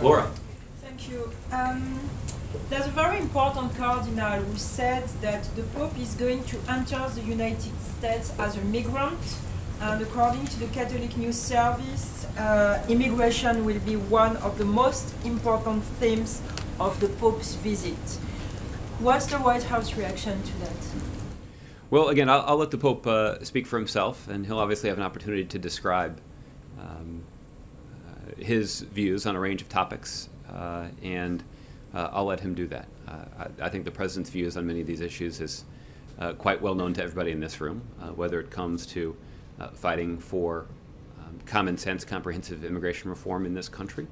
Laura. Thank you. There's a very important cardinal who said that the Pope is going to enter the United States as a migrant, and according to the Catholic News Service, immigration will be one of the most important themes of the Pope's visit. What's the White House reaction to that? Well, again, I'll let the Pope speak for himself, and he'll obviously have an opportunity to describe his views on a range of topics, and I'll let him do that. I think the President's views on many of these issues is quite well known to everybody in this room, whether it comes to fighting for common sense, comprehensive immigration reform in this country,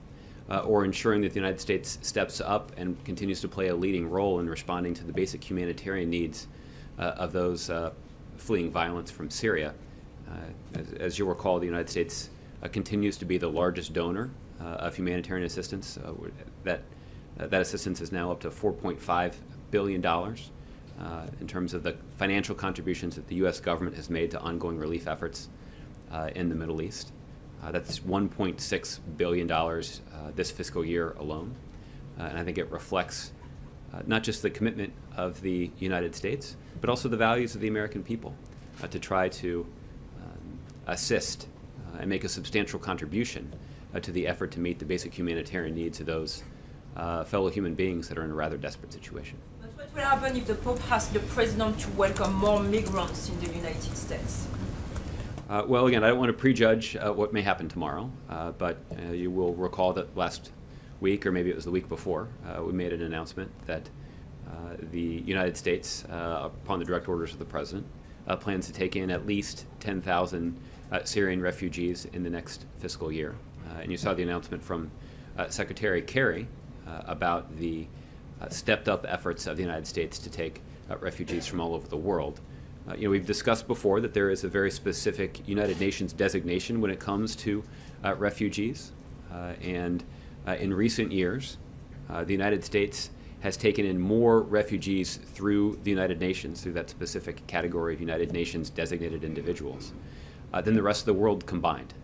or ensuring that the United States steps up and continues to play a leading role in responding to the basic humanitarian needs of those fleeing violence from Syria. As you'll recall, the United States continues to be the largest donor of humanitarian assistance. That assistance is now up to $4.5 billion in terms of the financial contributions that the U.S. government has made to ongoing relief efforts in the Middle East. That's $1.6 billion this fiscal year alone. And I think it reflects not just the commitment of the United States, but also the values of the American people to try to assist and make a substantial contribution to the effort to meet the basic humanitarian needs of those fellow human beings that are in a rather desperate situation. But what will happen if the Pope asks the President to welcome more migrants in the United States? Well, again, I don't want to prejudge what may happen tomorrow, but you will recall that last week, or maybe it was the week before, we made an announcement that the United States, upon the direct orders of the President, plans to take in at least 10,000 Syrian refugees in the next fiscal year. And you saw the announcement from Secretary Kerry about the stepped-up efforts of the United States to take refugees from all over the world. We've discussed before that there is a very specific United Nations designation when it comes to refugees. And in recent years, the United States has taken in more refugees through the United Nations, through that specific category of United Nations designated individuals, than the rest of the world combined.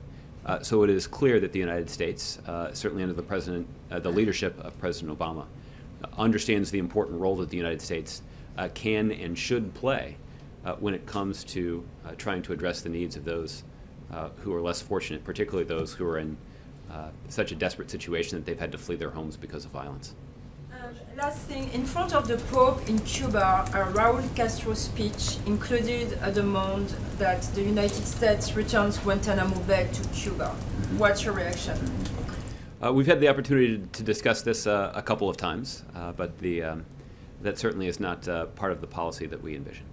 So it is clear that the United States, certainly under the leadership of President Obama, understands the important role that the United States can and should play when it comes to trying to address the needs of those who are less fortunate, particularly those who are in such a desperate situation that they've had to flee their homes because of violence. Last thing, in front of the Pope in Cuba, Raul Castro's speech included a demand that the United States returns Guantanamo Bay to Cuba. What's your reaction? We've had the opportunity to discuss this a couple of times, but that certainly is not part of the policy that we envision.